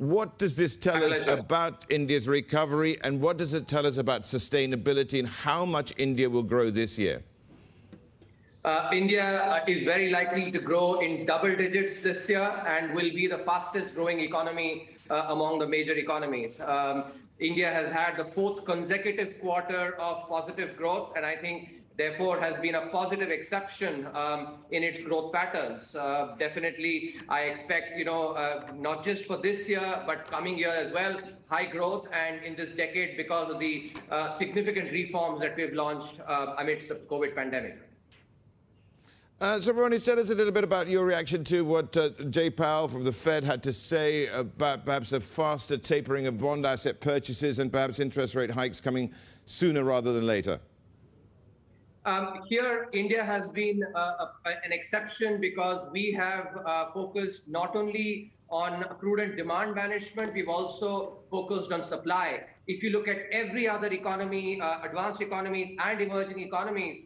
What does this tell us about India's recovery, and what does it tell us about sustainability and how much India will grow this year? India is very likely to grow in double digits this year and will be the fastest growing economy among the major economies. India has had the fourth consecutive quarter of positive growth, and I think therefore has been a positive exception in its growth patterns. Definitely, I expect, not just for this year, but coming year as well, high growth, and in this decade because of the significant reforms that we've launched amidst the COVID pandemic. Subramanian, tell us a little bit about your reaction to what Jay Powell from the Fed had to say about perhaps a faster tapering of bond asset purchases and perhaps interest rate hikes coming sooner rather than later. Here, India has been an exception because we have focused not only on prudent demand management, we've also focused on supply. If you look at every other economy, advanced economies and emerging economies,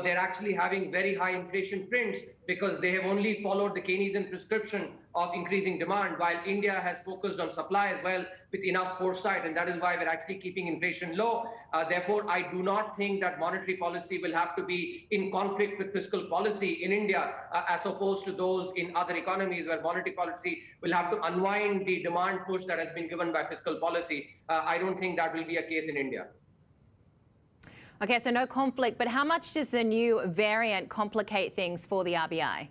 they're actually having very high inflation prints because they have only followed the Keynesian prescription of increasing demand, while India has focused on supply as well with enough foresight, and that is why we're actually keeping inflation low. Therefore, I do not think that monetary policy will have to be in conflict with fiscal policy in India, as opposed to those in other economies where monetary policy will have to unwind the demand push that has been given by fiscal policy. I don't think that will be a case in India. Okay, so no conflict, but how much does the new variant complicate things for the RBI?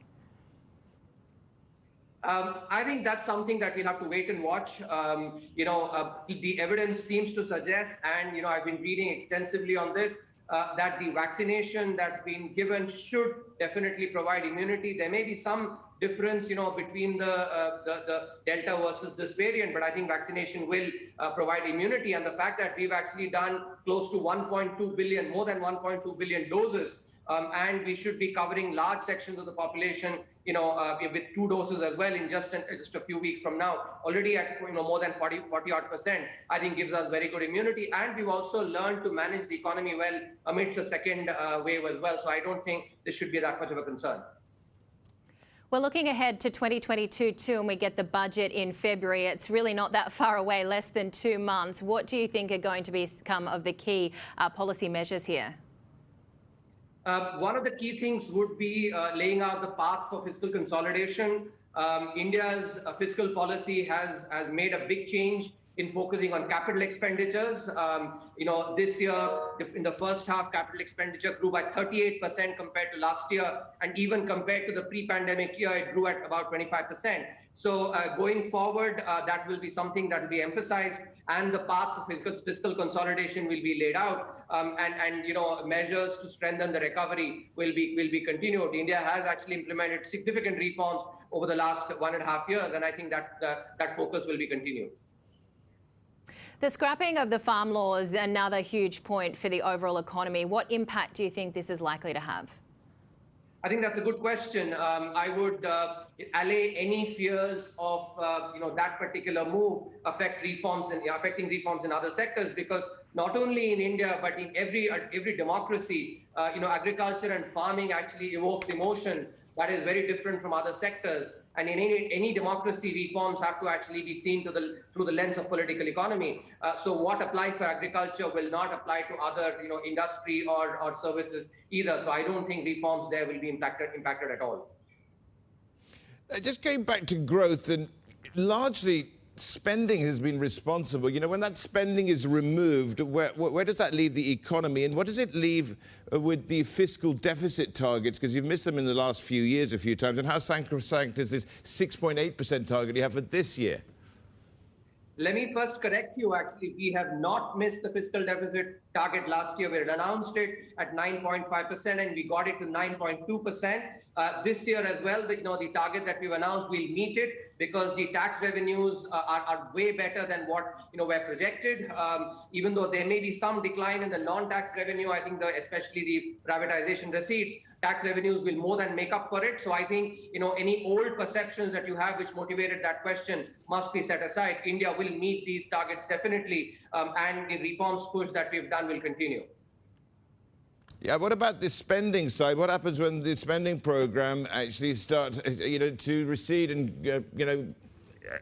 I think that's something that we'll have to wait and watch. The evidence seems to suggest, and I've been reading extensively on this, that the vaccination that's been given should definitely provide immunity. There may be some difference, between the Delta versus this variant, but I think vaccination will provide immunity. And the fact that we've actually done close to 1.2 billion, more than 1.2 billion doses, and we should be covering large sections of the population, with 2 doses as well in just a few weeks from now, already at more than 40-odd%, I think gives us very good immunity. And we've also learned to manage the economy well amidst a second wave as well. So I don't think this should be that much of a concern. Well, looking ahead to 2022 too, and we get the budget in February, it's really not that far away, less than 2 months. What do you think are going to become of the key policy measures here? One of the key things would be laying out the path for fiscal consolidation. India's fiscal policy has made a big change in focusing on capital expenditures. This year, in the first half, capital expenditure grew by 38% compared to last year. And even compared to the pre-pandemic year, it grew at about 25%. So going forward, that will be something that will be emphasized, and the path of fiscal consolidation will be laid out, and measures to strengthen the recovery will be continued. India has actually implemented significant reforms over the last 1.5 years, and I think that that focus will be continued. The scrapping of the farm law is another huge point for the overall economy. What impact do you think this is likely to have? I think that's a good question. I would allay any fears of that particular move affecting reforms in other sectors, because not only in India but in every democracy, agriculture and farming actually evokes emotion that is very different from other sectors. And in any democracy, reforms have to actually be seen through the lens of political economy. So what applies for agriculture will not apply to other industry or services either. So I don't think reforms there will be impacted at all. Just going back to growth, and largely spending has been responsible. When that spending is removed, where does that leave the economy? And what does it leave with the fiscal deficit targets? Because you've missed them in the last few years a few times. And how sacrosanct is this 6.8% target you have for this year? Let me first correct you. Actually, we have not missed the fiscal deficit target last year. We had announced it at 9.5%, and we got it to 9.2%. This year as well, the target that we've announced, we'll meet it because the tax revenues are way better than what were projected. Even though there may be some decline in the non-tax revenue, I think especially the privatization receipts, tax revenues will more than make up for it. So I think any old perceptions that you have which motivated that question must be set aside. India will meet these targets definitely, and the reforms push that we've done will continue. Yeah, what about the spending side? What happens when the spending program actually starts, to recede and,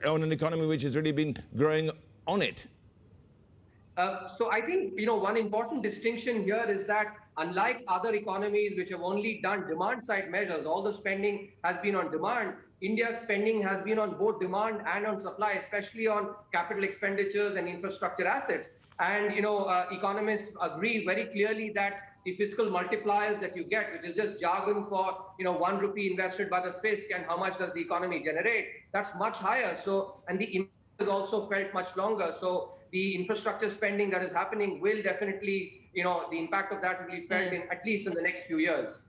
on an economy which has really been growing on it? So I think, one important distinction here is that unlike other economies which have only done demand side measures, all the spending has been on demand. India's spending has been on both demand and on supply, especially on capital expenditures and infrastructure assets. And, economists agree very clearly that the fiscal multipliers that you get, which is just jargon for, 1 rupee invested by the fisc and how much does the economy generate, that's much higher. So, and the impact is also felt much longer. So the infrastructure spending that is happening will definitely, the impact of that will be felt in at least in the next few years.